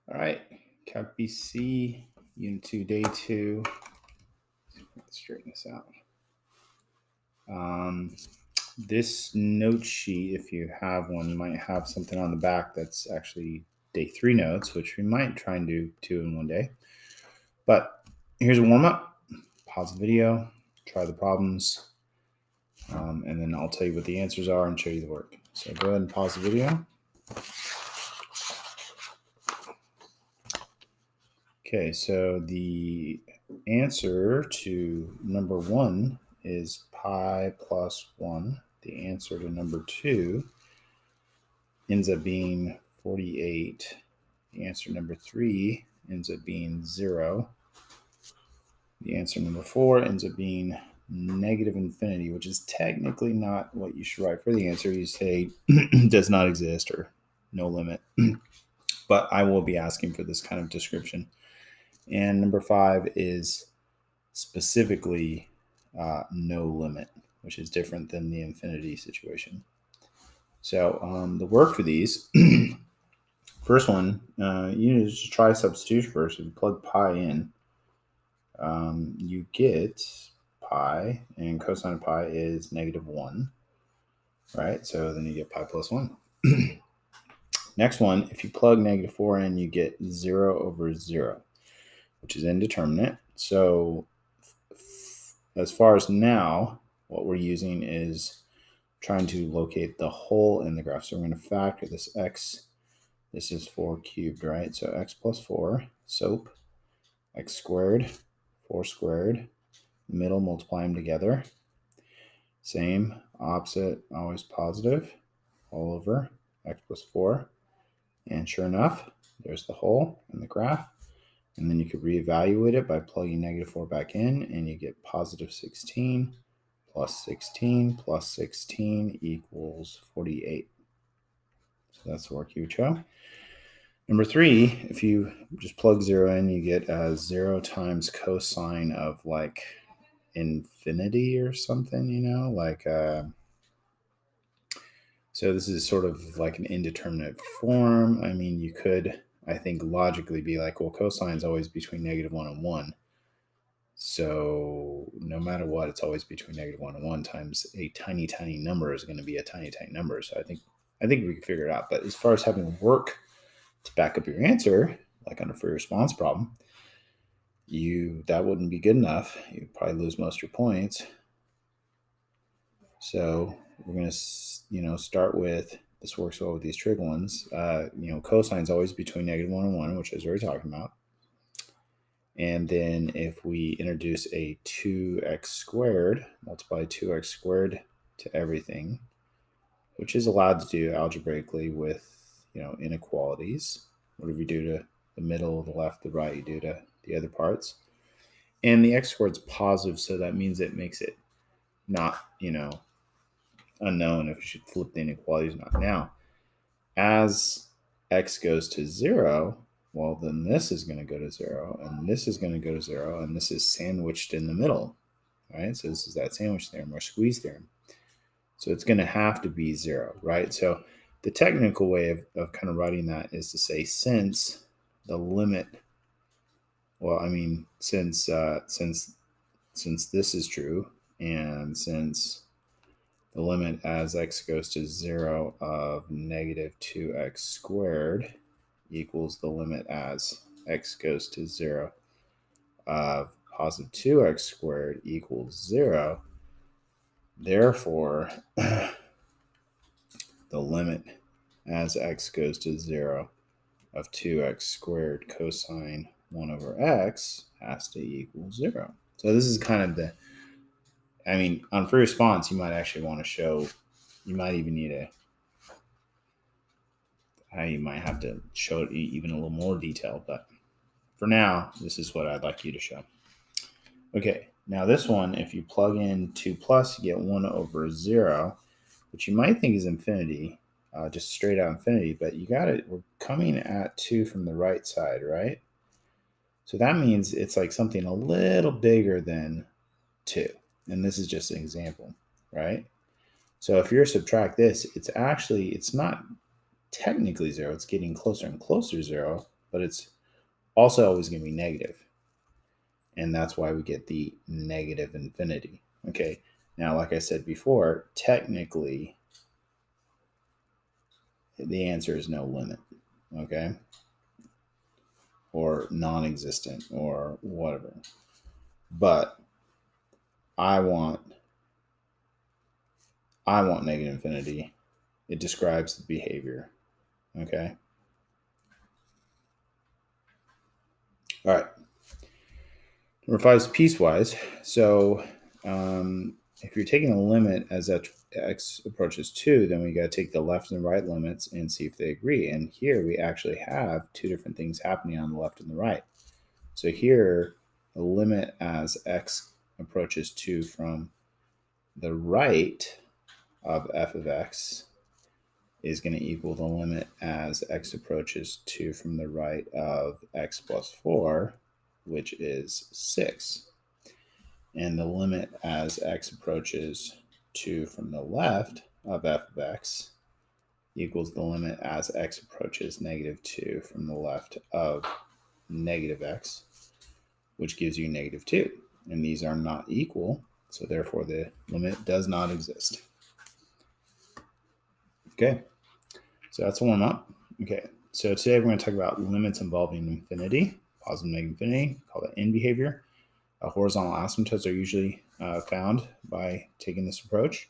All right, Calc BC, Unit 2, Day 2. Let's straighten this out. This note sheet, if you have one, you might have something on the back that's actually Day 3 notes, which we might try and do 2 in one day. But here's a warm-up. Pause the video, try the problems, and then I'll tell you what the answers are and show you the work. So go ahead and pause the video. Okay, so the answer to number 1 is pi plus 1. The answer to number 2 ends up being 48. The answer number 3 ends up being 0. The answer number 4 ends up being negative infinity, which is technically not what you should write for the answer. You say does not exist or no limit. But I will be asking for this kind of description. And number 5 is specifically no limit, which is different than the infinity situation. So the work for these, first one, you need to try substitution first. If you plug pi in, you get pi, and cosine of pi is -1, right? So then you get pi plus 1. Next one, if you plug -4 in, you get 0 over 0, which is indeterminate. So as far as now, what we're using is trying to locate the hole in the graph. So we're going to factor this x. This is 4 cubed, right? So x plus 4, SOAP, x squared, 4 squared, middle, multiply them together. Same, opposite, always positive, all over, x plus 4. And sure enough, there's the hole in the graph. And then you could reevaluate it by plugging -4 back in, and you get positive 16 plus 16 plus 16 equals 48. So that's the work you would show. Number 3, if you just plug 0 in, you get 0 times cosine of like infinity or something, so this is sort of like an indeterminate form. I mean, you could, I think, logically be like, well, cosine is always between -1 and 1. So no matter what, it's always between -1 and 1 times a tiny, tiny number is going to be a tiny, tiny number. So I think we can figure it out. But as far as having work to back up your answer, like on a free response problem, that wouldn't be good enough. You'd probably lose most of your points. So we're going to, start with, this works well with these trig ones. Cosine is always between -1 and 1, which I was already talking about. And then if we introduce a 2x squared, multiply 2x squared to everything, which is allowed to do algebraically with, inequalities. Whatever you do to the middle, the left, the right, you do to the other parts. And the x squared is positive, so that means it makes it not, unknown if you should flip the inequalities, not now. As x goes to 0, well, then this is going to go to 0, and this is going to go to 0, and this is sandwiched in the middle, right? So this is that sandwich theorem or squeeze theorem. So it's going to have to be 0, right? So the technical way of kind of writing that is to say, since the limit, since this is true, and since the limit as x goes to 0 of -2x squared equals the limit as x goes to 0 of positive 2x squared equals 0. Therefore, the limit as x goes to 0 of 2x squared cosine 1 over x has to equal 0. So this is kind of on free response, you might actually want to show, you might even need you might have to show it even a little more detail, but for now, this is what I'd like you to show. Okay, now this one, if you plug in 2 plus, you get 1 over 0, which you might think is infinity, just straight out infinity, but you got it. We're coming at 2 from the right side, right? So that means it's like something a little bigger than 2. And this is just an example, right? So if you're to subtract this, it's not technically 0. It's getting closer and closer to 0. but it's also always going to be negative. And that's why we get the negative infinity. Okay, now, like I said before, technically, the answer is no limit, okay? Or non-existent or whatever. But I want negative infinity. It describes the behavior, okay? All right. Number 5 is piecewise. So if you're taking a limit as x approaches 2, then we got to take the left and right limits and see if they agree. And here we actually have two different things happening on the left and the right. So here, the limit as x approaches 2 from the right of f of x is going to equal the limit as x approaches 2 from the right of x plus 4, which is 6. And the limit as x approaches 2 from the left of f of x equals the limit as x approaches negative 2 from the left of negative x, which gives you negative 2. And these are not equal, so therefore the limit does not exist. Okay, so that's a warm up. Okay, so today we're going to talk about limits involving infinity, positive and negative infinity, call that end behavior. Horizontal asymptotes are usually found by taking this approach.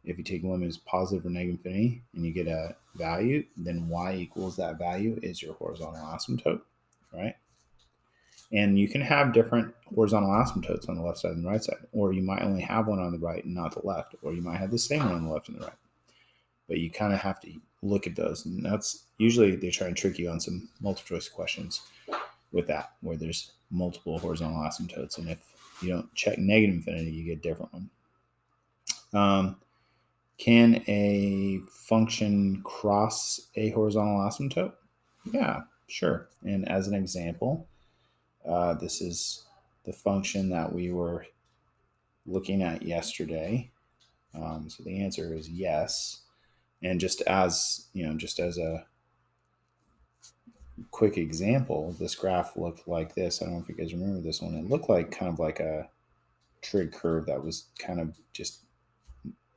If you take a limit as positive or negative infinity and you get a value, then y equals that value is your horizontal asymptote, right? And you can have different horizontal asymptotes on the left side and the right side, or you might only have one on the right and not the left, or you might have the same one on the left and the right. But you kind of have to look at those, and that's usually they try and trick you on some multiple choice questions with that, where there's multiple horizontal asymptotes, and if you don't check negative infinity, you get a different one. Can a function cross a horizontal asymptote? Yeah, sure. And as an example, this is the function that we were looking at yesterday. So the answer is yes. And just as a quick example, this graph looked like this. I don't know if you guys remember this one. It looked like kind of like a trig curve that was kind of just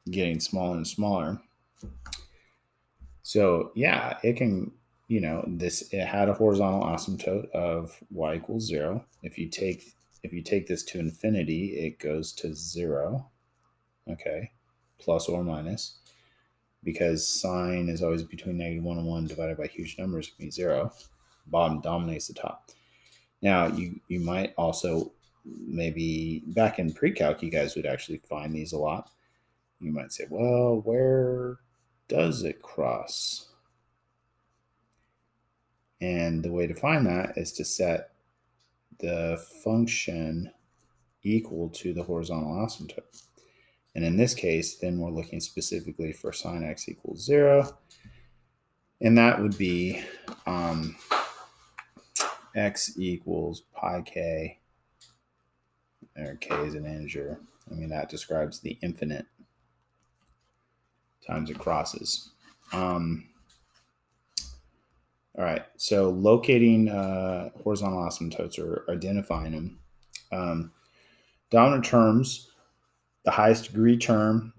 getting smaller and smaller. So yeah, it can, it had a horizontal asymptote of y equals 0. If you take this to infinity, it goes to 0. Okay, plus or minus, because sine is always between negative 1 and 1 divided by huge numbers, it can be 0. Bottom dominates the top. Now, you might also, maybe back in pre-calc, you guys would actually find these a lot. You might say, well, where does it cross? And the way to find that is to set the function equal to the horizontal asymptote. And in this case, then we're looking specifically for sine x equals 0. And that would be x equals pi k, or k is an integer. I mean, that describes the infinite times it crosses. All right, so locating horizontal asymptotes or identifying them. Dominant terms, the highest degree term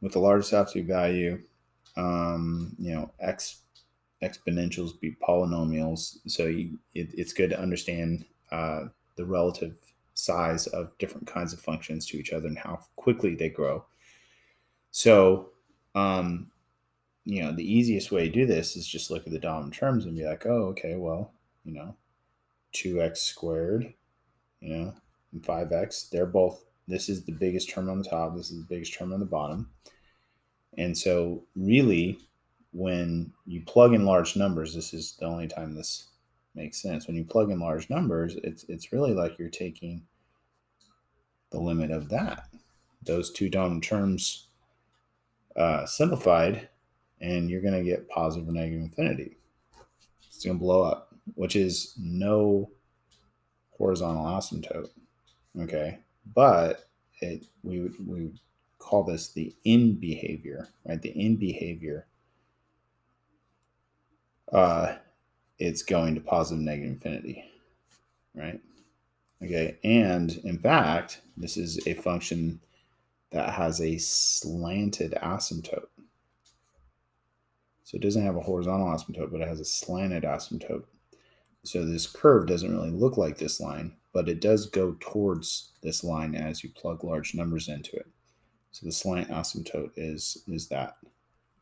with the largest absolute value, exponentials be polynomials. So it's good to understand the relative size of different kinds of functions to each other and how quickly they grow. So, the easiest way to do this is just look at the dominant terms and be like, oh, okay, well, 2x squared, and 5x, they're both, this is the biggest term on the top, this is the biggest term on the bottom. And so really, when you plug in large numbers, this is the only time this makes sense. When you plug in large numbers, it's really like you're taking the limit of that. Those two dominant terms simplified, and you're going to get positive or negative infinity. It's going to blow up, which is no horizontal asymptote. Okay, but we would call this the end behavior, right? The end behavior it's going to positive, negative infinity, right? Okay, and in fact, this is a function that has a slanted asymptote. So it doesn't have a horizontal asymptote, but it has a slanted asymptote. So this curve doesn't really look like this line, but it does go towards this line as you plug large numbers into it. So the slant asymptote is that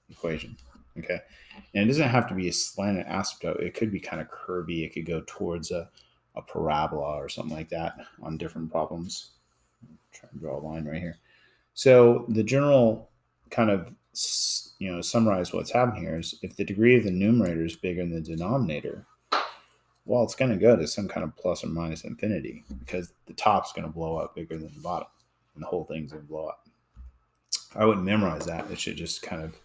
equation. Okay, and it doesn't have to be a slanted asymptote. It could be kind of curvy. It could go towards a parabola or something like that on different problems. I'm trying to draw a line right here. So the general kind of summarize what's happening here is if the degree of the numerator is bigger than the denominator, well, it's going to go to some kind of plus or minus infinity because the top's going to blow up bigger than the bottom, and the whole thing's going to blow up. I wouldn't memorize that. It should just kind of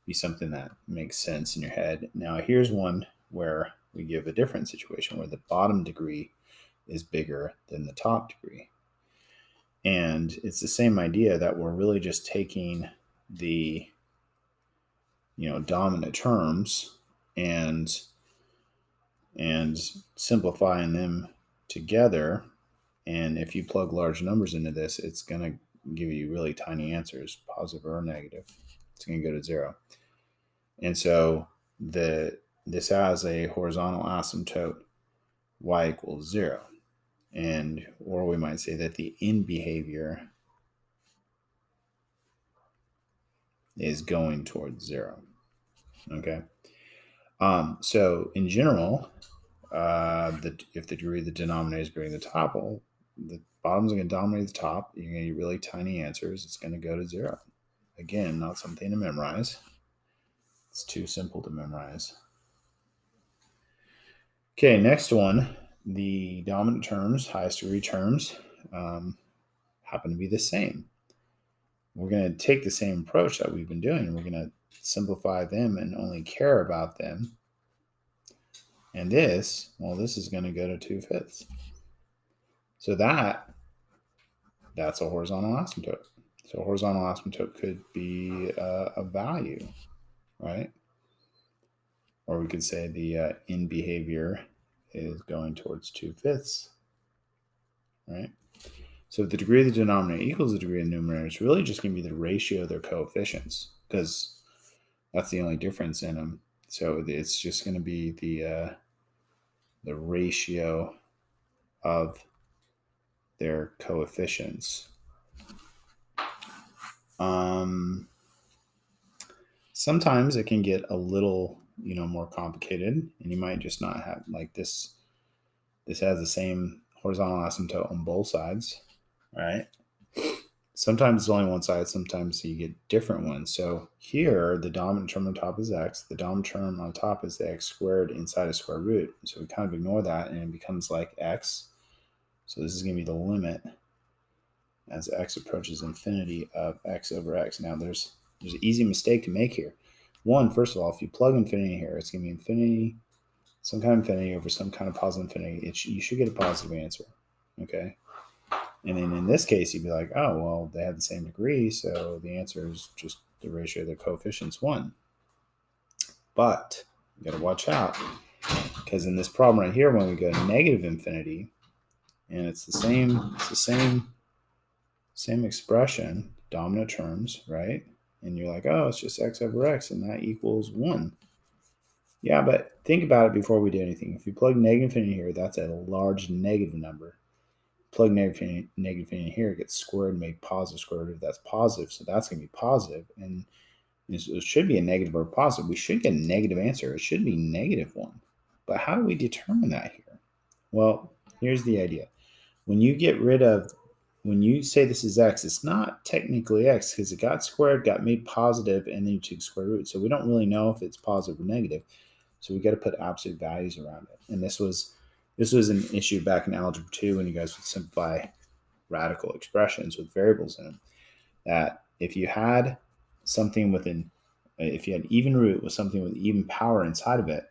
be something that makes sense in your head. Now, here's one where we give a different situation where the bottom degree is bigger than the top degree. And it's the same idea that we're really just taking the dominant terms and simplifying them together. And if you plug large numbers into this, it's going to give you really tiny answers, positive or negative. It's going to go to 0. And so this has a horizontal asymptote y equals 0. Or we might say that the end behavior is going towards 0. Okay. So in general, if the degree of the denominator is bigger than the top, well, the bottom's going to dominate the top. You're going to get really tiny answers. It's going to go to 0. Again, not something to memorize. It's too simple to memorize. Okay, next one. The dominant terms, highest degree terms, happen to be the same. We're going to take the same approach that we've been doing, and we're going to simplify them and only care about them. And this is going to go to 2/5. So that's a horizontal asymptote. So a horizontal asymptote could be a value, right? Or we could say the end behavior is going towards 2/5, right? So if the degree of the denominator equals the degree of the numerator, it's really just going to be the ratio of their coefficients because that's the only difference in them. So it's just going to be the ratio of their coefficients. Sometimes it can get a little, more complicated, and you might just not have like this. This has the same horizontal asymptote on both sides, right? Sometimes it's only one side. Sometimes you get different ones. So here, the dominant term on top is x. The dominant term on top is the x squared inside a square root. So we kind of ignore that, and it becomes like x. So this is going to be the limit as x approaches infinity of x over x. Now, there's an easy mistake to make here. One, first of all, if you plug infinity here, it's going to be infinity, some kind of infinity over some kind of positive infinity. You should get a positive answer, okay? And then in this case, you'd be like, oh, well, they have the same degree, so the answer is just the ratio of their coefficients 1. But you got to watch out, because in this problem right here, when we go to negative infinity, and it's the same expression, dominant terms, right? And you're like, oh, it's just x over x, and that equals 1. Yeah, but think about it before we do anything. If you plug negative infinity here, that's a large negative number. Plug negative infinity here, it gets squared and made positive square root of that's positive, so that's going to be positive. And it should be a negative or a positive. We should get a negative answer. It should be -1. But how do we determine that here? Well, here's the idea. When you say this is x, it's not technically x because it got squared, got made positive, and then you took square root. So we don't really know if it's positive or negative. So we got to put absolute values around it. And this was an issue back in Algebra 2 when you guys would simplify radical expressions with variables in them. That if you had even root with something with even power inside of it,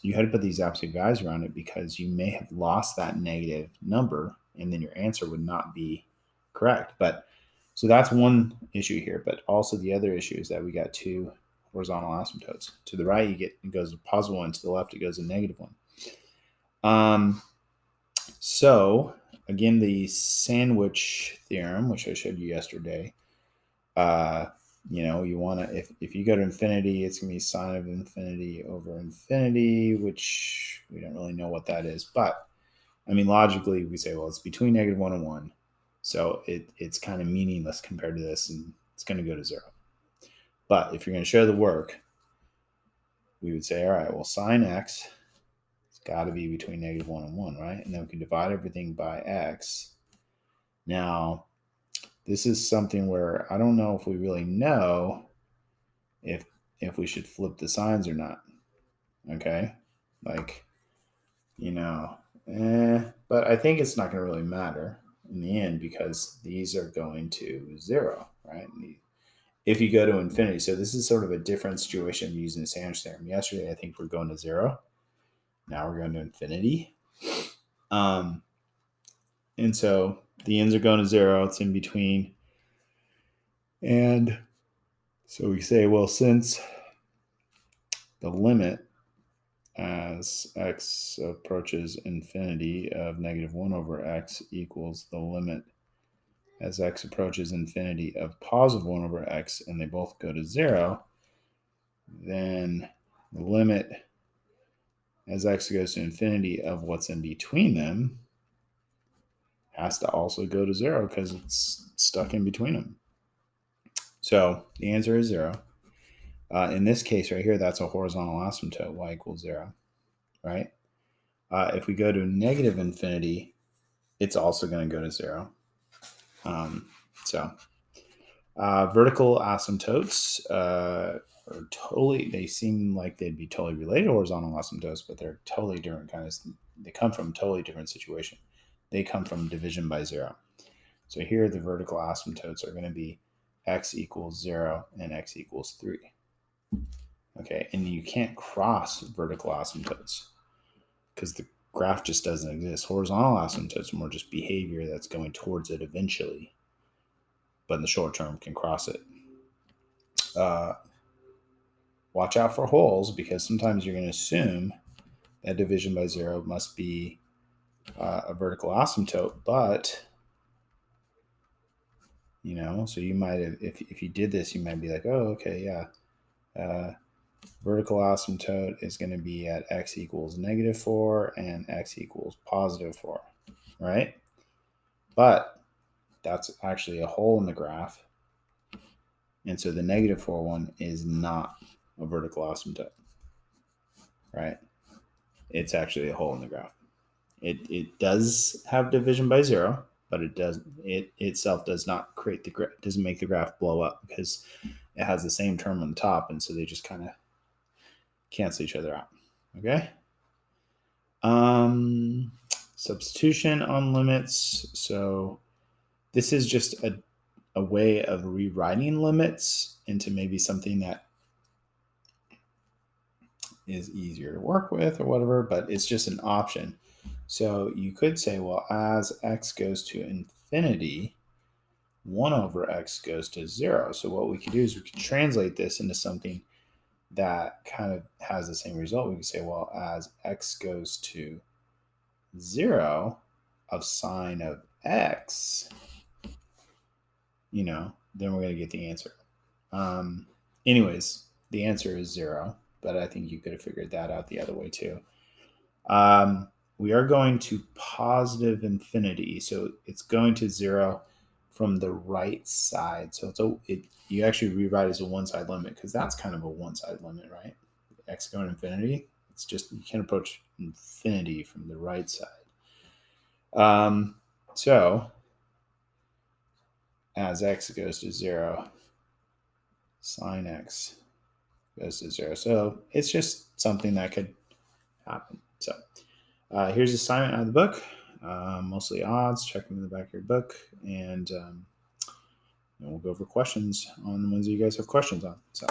you had to put these absolute values around it because you may have lost that negative number and then your answer would not be correct. So that's one issue here. But also the other issue is that we got two horizontal asymptotes. To the right, it goes to positive 1. To the left, it goes to negative 1. So again, the sandwich theorem, which I showed you yesterday, you want to, if you go to infinity, it's going to be sine of infinity over infinity, which we don't really know what that is. But, I mean, logically, we say, well, it's between negative 1 and 1. So it's kind of meaningless compared to this, and it's going to go to 0. But if you're going to show the work, we would say, all right, well, sine x, it's got to be between negative 1 and 1, right? And then we can divide everything by x. Now, this is something where I don't know if we really know if we should flip the signs or not. Okay? Like, but I think it's not going to really matter in the end because these are going to 0, right? If you go to infinity. So this is sort of a different situation using the sandwich theorem. Yesterday, I think we're going to 0. Now we're going to infinity. And so the ends are going to 0. It's in between. And so we say, well, since the limit as x approaches infinity of negative 1 over x equals the limit as x approaches infinity of positive 1 over x, and they both go to 0, then the limit as x goes to infinity of what's in between them has to also go to 0 because it's stuck in between them. So the answer is 0. In this case right here, that's a horizontal asymptote, y equals 0, right? If we go to negative infinity, it's also going to go to 0. Vertical asymptotes are they seem like they'd be totally related to horizontal asymptotes, but they're totally different they come from totally different situation. They come from division by 0. So here the vertical asymptotes are going to be x equals 0 and x equals 3. Okay, and you can't cross vertical asymptotes because the graph just doesn't exist. Horizontal asymptotes are more just behavior that's going towards it eventually, but in the short term can cross it. Watch out for holes because sometimes you're going to assume that division by 0 must be a vertical asymptote, but so you might have, if you did this, you might be like, oh, okay, yeah. Vertical asymptote is going to be at x equals negative 4 and x equals positive 4, right? But that's actually a hole in the graph. And so the negative 4 one is not a vertical asymptote, right? It's actually a hole in the graph. It does have division by 0, but it itself does not doesn't make the graph blow up because it has the same term on the top, and so they just kind of cancel each other out. Okay. Substitution on limits. So this is just a way of rewriting limits into maybe something that is easier to work with or whatever, but it's just an option. So you could say, well, as x goes to infinity, 1 over x goes to 0. So what we could do is we could translate this into something that kind of has the same result. We could say, well, as x goes to 0 of sine of x, then we're going to get the answer. Anyways, the answer is 0, but I think you could have figured that out the other way too. We are going to positive infinity, so it's going to 0 from the right side. So you actually rewrite as a one-side limit because that's kind of a one-side limit, right? X going to infinity. It's just you can't approach infinity from the right side. So as x goes to 0, sine x goes to 0. So it's just something that could happen. So here's the assignment out of the book. Mostly odds. Check them in the back of your book. And we'll go over questions on the ones that you guys have questions on. So